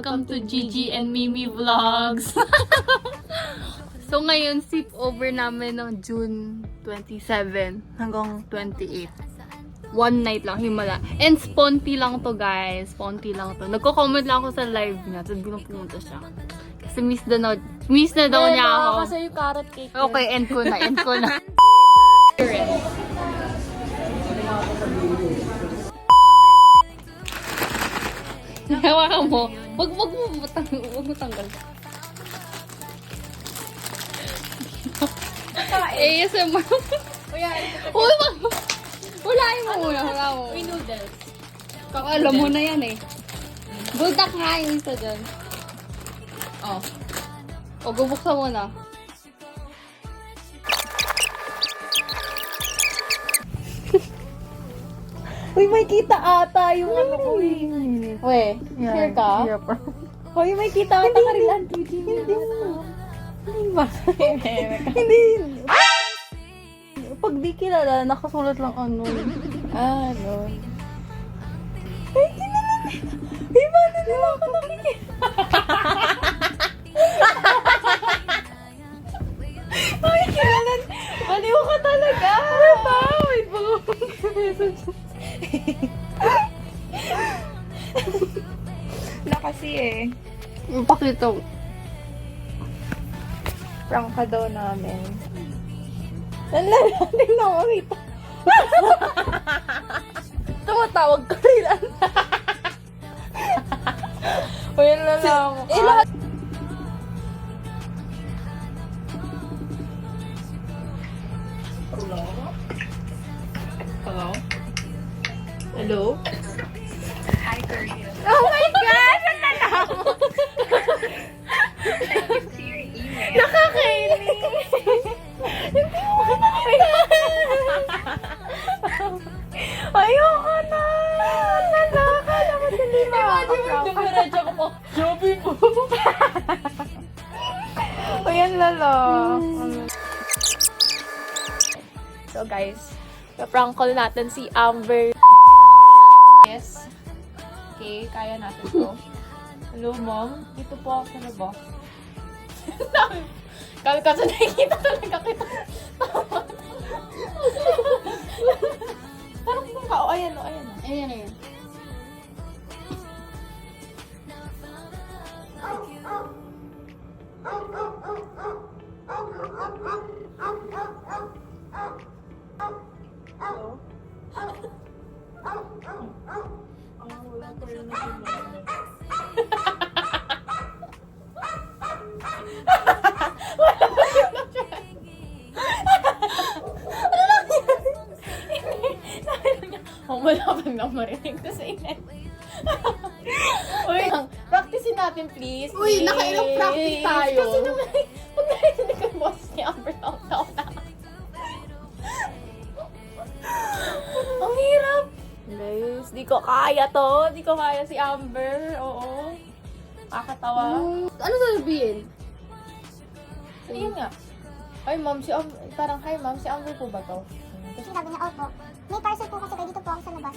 Welcome to Gigi and Mimi Vlogs. So ngayon, sleepover namin ng June 27 hanggang 28. One night lang, himala. And sponty lang to, guys. Sponty lang to. Nagko-comment lang ako sa live niya. Tapos biglang pumunta siya. Kasi miss na daw niya ako. Kasi yung carrot cake. Okay, end ko na. Hawakan mo. Wag mo tanggal. ASMR. Uy, hulain mo muna. Uy, noodles. Alam mo na yan eh. Buldak nga yung isa dyan. Oh. O, bubuksan mo na. Uy, may kita ata yung ano ko eh. Uy, here ka? Uy, may kita ata ka rin. Hindi ba? Hindi. Pag di kilala, nakasulat lang ano. Ano? Ay, kinalan. Ay, paano nila ako nakikita? Ay, kinalan. Baliw ka talaga. Ano ba? Wait, baka mag-message. Na kasi eh. Pakita. Prank ka daw namin. Tingnan ko rito. Tumatawag ka rin. O yan na lang. Lahat. Hello? Oh my gosh! Ang tanaw mo! Nakakainis! Hindi mo ka ayoko na! Nakakala mo hindi makakaprank. Ko. Joby mo! O yan lalo. So guys, prank call natin si Amber. Yes. Okay, kaya natin to. Hello, mom. Dito po ako sa labas. Kasi nakikita talaga kita. Parang kung ka. O, ayan o, ayan o. Ayan. Wala bang nang marinig ko sa inet. Uy, practicein natin please. Uy, nakailang practice tayo. Kasi naman, pag narinig ko yung boss ni Amber taon na. Ang hirap. Guys, di ko kaya to. Di ko kaya si Amber. Oo. Kakatawa. Ano sasabihin? Ayun nga. Ay, ma'am, parang, hi, ma'am, si Amber po ba to? Sabi niya, opo. May parcel po kasi kayo dito po ako sa labas.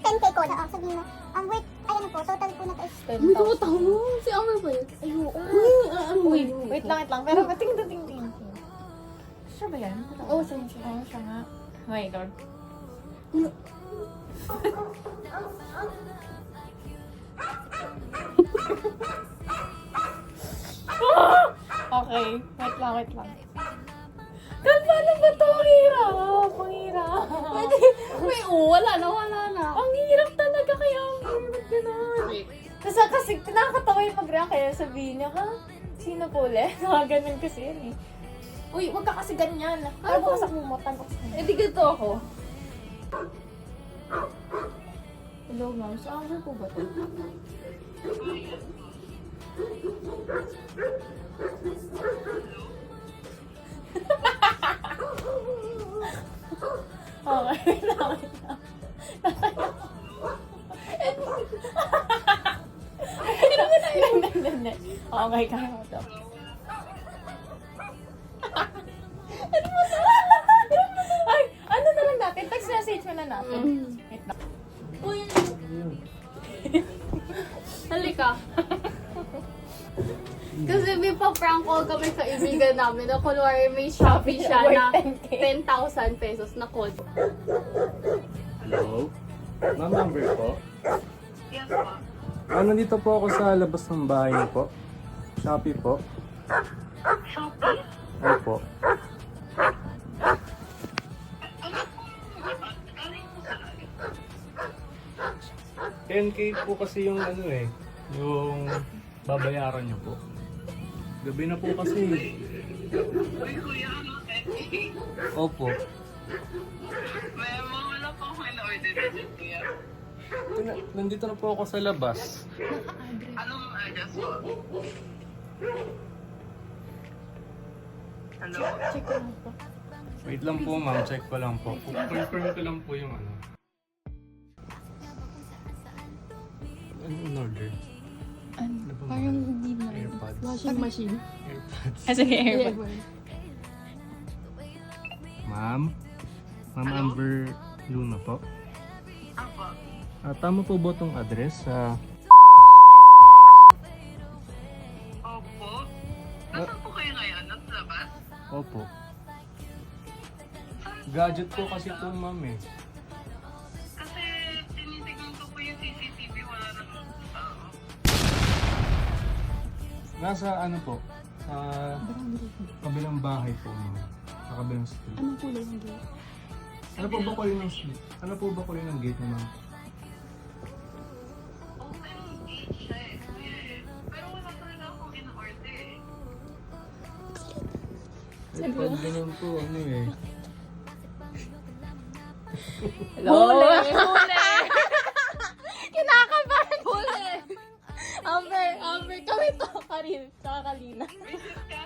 10K ko na. Sabihin mo, wait, ayan po, total po na to is 10,000. Uy, tumatawa. Si Amber ba yun? Ay, oo. Uy, Wait lang. Pero ting. Siya ba yan? Oo, siya. Oo, siya nga. Oh my God. Okay. Wait lang. Paano ba ito? Ang hirap. Uy, wala na. Ang hirap talaga kaya ang hirap gano'n. Kasi nakakatawa yung mag-react kaya sabihin niya, ha? Sino po ulit? Mga ganun kasi yun eh. Uy, wag ka kasi ganyan. Ano ka sa kumutan? Eh, di ganito ako. Hello, ma'am. Si Amber po ba ito? Okay, okay, kaya mo to. Ay, ano na lang natin? Text message mo na natin. Wait lang. Halika. Kasi may pa-prank call kami sa ibigan namin na kunwari may Shopee siya na Worth 10,000 pesos na code. Hello? Ma'am Amber po? Yes po. Nandito po ako sa labas ng bahay niyo po. Shopee po. Shopee? Opo. Ano po? Ano po sa akin? 10K po kasi yung ano eh, yung babayaran niyo po. Gabi na po kasi. Uy, kuya, ano? Opo. May wala po ako in-order dito, kuya. Nandito na po ako sa labas. Anong address po? Hello? Check ko lang po. Wait lang po ma'am, check ko lang po. Confirm ko lang po yung ano. Anong order? Ano ba Parang ma'am? hindi na. AirPods. Washing machine. AirPods. Sige, airpod. Ma'am? Ma'am Amber Luna po? Ako. Tama po ba itong address sa... Opo. Nasaan po kayo ngayon? Nasa labas? Opo. Gadget po kasi ito ma'am eh. Kasi tinitignan ko po yung CCTV, wala namang tao. Nasa ano po? Sa kabilang bahay po ma'am. Sa kabilang street. Anong kulay ng gate? Ano po ba kulay ng street? Ano po ba kulay ng gate na ma'am? Open gate siya eh. Kuya eh. Pero wala talaga akong in-order eh. Pag ganun po, ano eh. Huli! Huli! Kinakabahan! Huli! Amber, kami to, Karil, tsaka Kalina. Visit ka?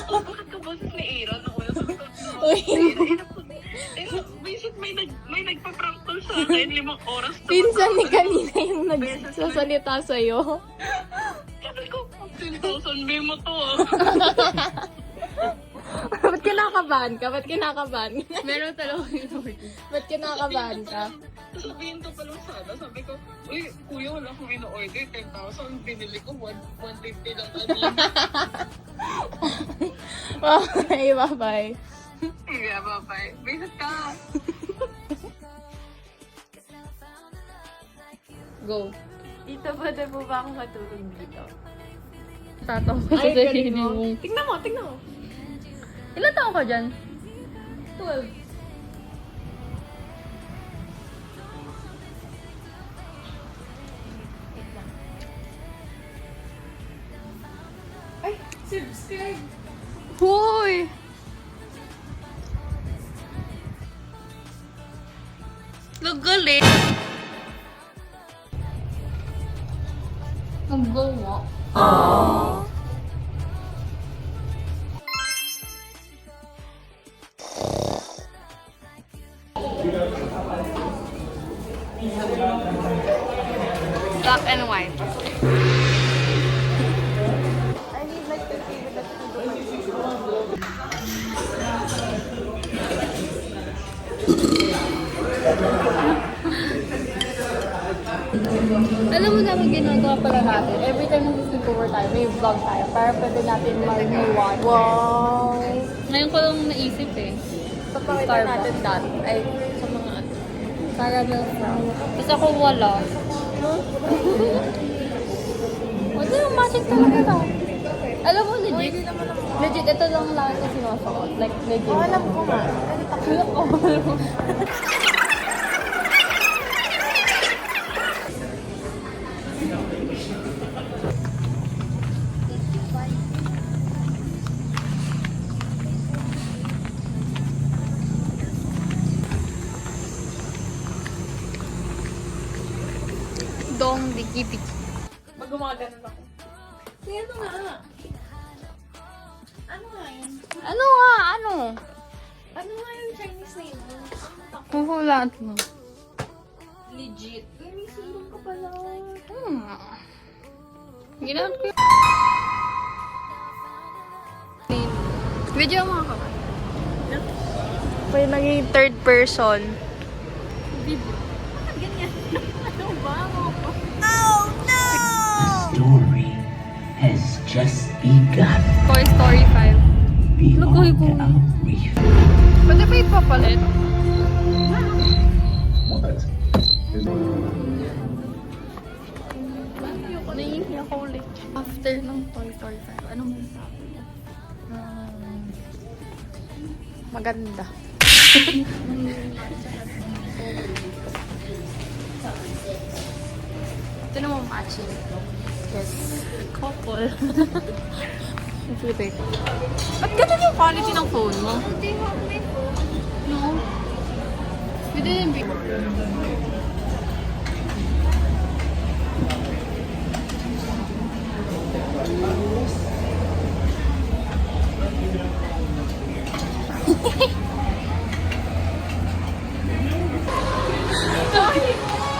Bakit ka boses ni Aaron? Ako yung sagot mo. Uy, Visit, may nagpa-prank call sa akin. 5 oras na. pinsan ni Kalina yung nagsasalita sa'yo. Sabi ko, 10,000 bay mo to ah. Ba't kinakabahan ka? Ba't kinakabahan ka? Meron talaga yung order. Ba't kinakabahan ka? Sabihin ko pa lang sana. Sabi ko, uy, kuya, wala akong in-order. 10,000. Binili ko 150 lang kanina. Okay, bye-bye. Yeah, bye-bye. Visit ka. Go. Dito pwede po ba akong matulog dito? Tataw ko Ay, sa galing sarili mo. mo. Tingnan mo, tingnan mo. Ilan taon ka dyan? 12. Ay, subscribe! Hoy! Lugali! Ang gawa. Black and white. I need like the favorite Alam mo naman ginagawa pala natin, every time nag-sleepover tayo, may vlog tayo para pwede natin mag-rewatch. Wow! Ngayon ko lang naisip eh. Papakita Starbucks. natin dati. Ay, sa mga ano. Caramel frown. Tapos ako wala. Wala yung magic talaga to. Alam mo, legit. Hindi naman ako. Legit, ito lang lang ito sinusuot. Like, legit. Oh, alam ko nga. Ano pa? Dong diki-diki. Pag gumaganon ako. Kaya ano nga? Ano nga yun? Ano nga? Ano? Ano nga yung Chinese name mo? Huhulaan mo. Legit. Uy, may silong ka pala. Ginawan ko yun. Video mo ako. May naging third person. Video. Ganyan. Ano ba? story has just begun. Toy Story 5. Lagay ko. Beyond our reef. Pwede pa ipapalit? Naiihi ako ulit. After ng Toy Story 5, ano mo sabi mo? Maganda. Ito naman matching. Yes. Couple. Flip. Ba't ganun yung quality ng phone mo? No. We didn't be...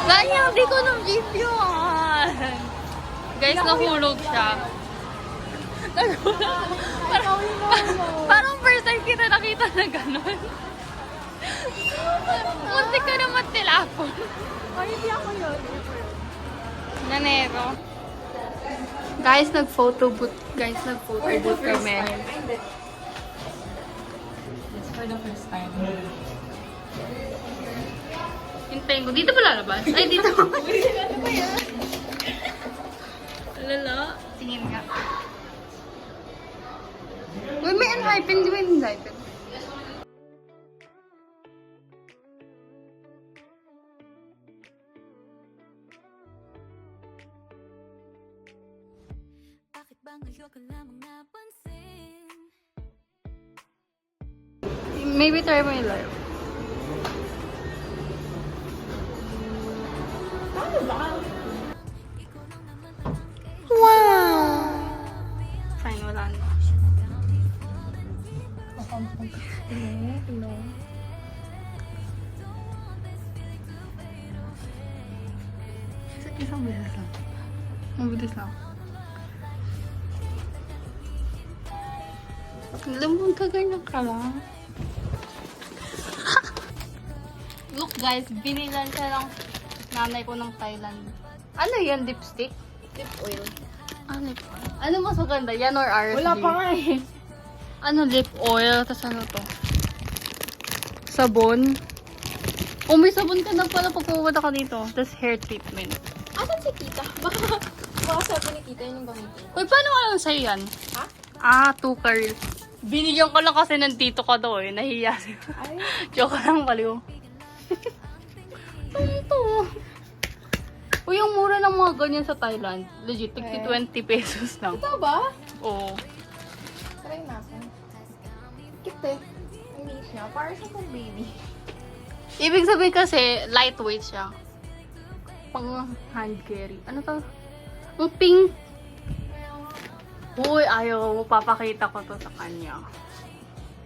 Sayang, di ko ng video. Guys, nahulog siya. Parang first time kita nakita na gano'n. Munti ka naman tilapon. Ay, hindi ako yun. Nanero. Guys, nag-photo booth. Guys, nag-photo booth kami. It's for the first time. Hintayin ko. Dito ba lalabas? Ay, dito. Ano ba yan? Lala. Tingin nga. Uy, may unhypen. Di ba yung unhypen? Bakit ba ngayon ko lamang napansin? Maybe try mo yung live. Wow! Fine, wala na. Isang beses lang. Mabilis lang. Alam mo, kaganyan ka lang. Look guys, binilan siya ng nanay ko ng Thailand. Ano yan, lipstick? Lip oil. Ano lip oil? Ano mas maganda? Yan or RSG? Wala pa nga eh. Ano, lip oil? Tapos ano to? Sabon? Oh, may sabon ka na pala pag pumunta ka dito. Tapos hair treatment. Asan si Tita? Baka sabi ni Tita yun yung gamitin. Uy, paano ka lang sa'yo yan? Ha? Ah, 2 curls. Binigyan ko lang kasi nandito ka daw eh. Nahiya siya. Ay. Joke lang, baliw. Ano to? Uy, yung mura ng mga ganyan sa Thailand. Legit, tigti 20 pesos lang. Ito ba? Oo. Try natin. Kite. Ang liit niya. Para sa pang baby. Ibig sabihin kasi, lightweight siya. Pang hand carry. Ano to? Ang pink. Uy, ayaw mo. Papakita ko to sa kanya.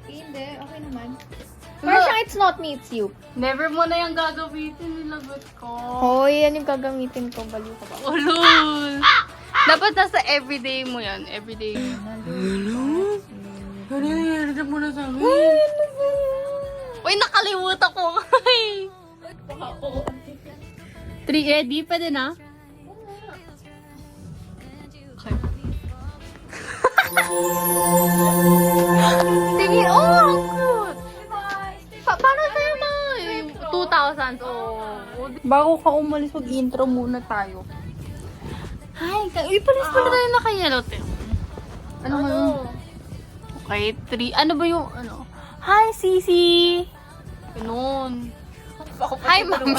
Hindi. Okay naman. Parang siyang it's not me, it's you. Never mo na yung gagamitin. Nilagot ko. Hoy, yan yung gagamitin ko. Baliw ka ba? Ulul. Dapat nasa everyday mo yan. Everyday mo. Hello? Ano yan? Hirap mo na sa amin. Uy, nakalimutan ko. Ay. 3 ready? Pwede na? Okay. Sige, oh, ang cute. Paano sa'yo mga 2,000? Oh. Bago ka umalis, mag-intro muna tayo. Hi, uy, palis pala tayo na kay Yellow Tail. Ano ba yun? Okay, 3. Ano ba yung, ano? Hi, Sisi! Ganun. Hi, ma'am.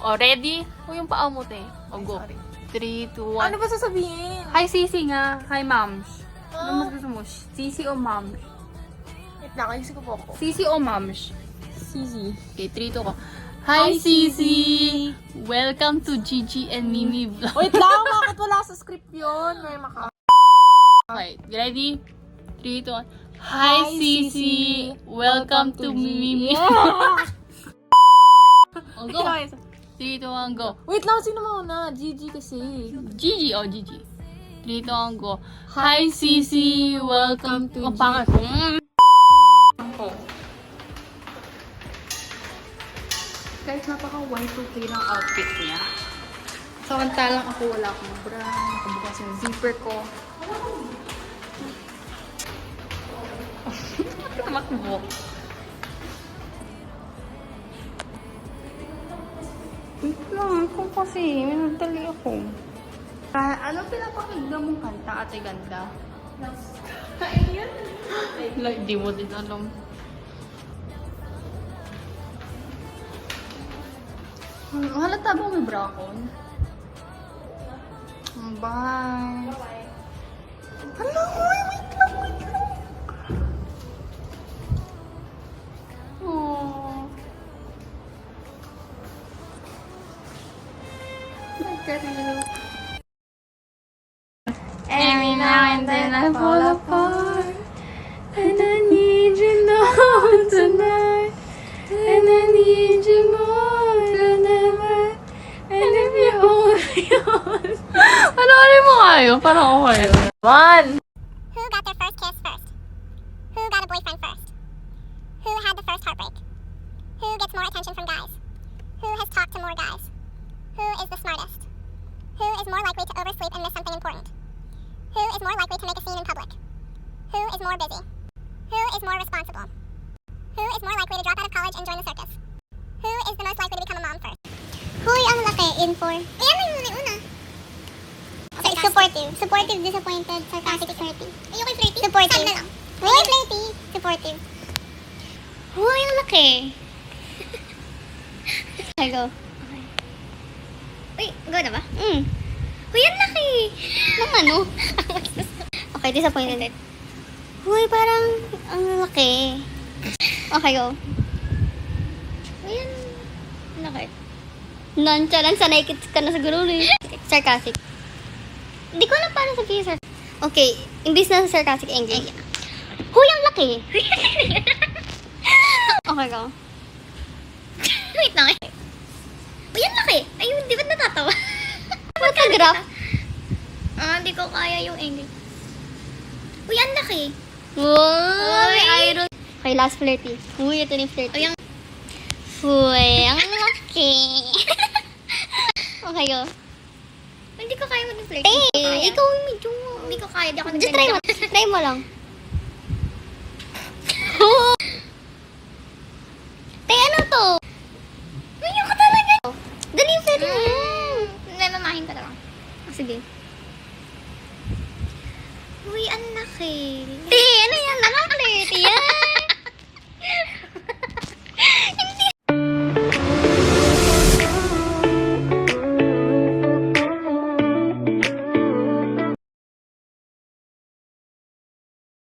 O, ready? O, yung paa mo, te. O, go. 3, 2, 1. Ano ba sasabihin? Hi, Sisi nga. Hi, ma'am. Ano mas gusto mo? Sisi o ma'am? Wait lang, ayusin ko po ako. Sisi o ma'am? Sisi. Okay, 3, 2, ko. Hi, Sisi! Welcome to Gigi and Mimi Vlog. Wait lang, bakit wala sa script yun? May maka... Okay, ready? 3, 2, 1. Hi, Sisi! Welcome to Mimi Vlog. O, go. 3, 2, 1, go. Wait lang, sino mauna? Gigi kasi. Gigi, oh, Gigi. 3, 2, 1, go. Hi, Sisi! Welcome to Gigi. Pangat ko. Guys, napaka Y2K ng outfit niya. Samantalang ako wala akong bra, nakabukas yung zipper ko. Tumakbo. Wait lang, ako kasi, minagdali ako. Ano pinapakinggan mong kanta, Ate Ganda? Like, di mo din alam. Halata bang may bra ko? Bye. Hala, wait lang. Aww. Look at you. Every now and then I fall apart, and I need you now tonight, and I need you more than ever. And if you hold me on. Ano mo kayo? Parang ako kayo. One! Who got their first kiss first? Who got a boyfriend first? Who had the first heartbreak? Who gets more attention from guys? Who has talked to more guys? Who is the smartest? Who is more likely to oversleep and miss something important? Who is more likely to make a scene in public? Who is more busy? Who is more responsible? Who is more likely to drop out of college and join the circus? Who is the most likely to become a mom first? Huy, ang laki. In for? Ayan na yung una. Okay, supportive. Supportive, disappointed, sarcastic, flirty. Ayoko yung flirty. Supportive. Saan na lang? Huy, flirty. Supportive. Huy, ang laki. Okay, go. Uy, go na ba? Huy, ang laki. Nang ano? Okay, disappointed. Huy, parang ang laki. Okay, go. Huy, ang laki. Nonchalant, sanay ka na siguro eh. Sarcastic. Hindi ko alam paano sabihin sarcastic. Okay, imbis na sarcastic English. Huy, ang laki! Okay, go. Wait lang eh. Huy, ang laki! Ayun, di ba't natatawa? Ba't ka graph? Hindi ko kaya yung English. Huy, ang laki! Uy, iron. Okay, last flirty. Huy, ito na yung flirty. Huy, ang laki! Okay, go. Hindi ko kaya mag-flirty. Ikaw medyo... Hindi ko kaya. Di ako just try mo. Try mo lang. Ano to? Ngayon ka talaga. Dali yung flirty mo. Namamahin ka lang. Sige. Uy, ang laki. Ano yan? Nakaka-flirty yan.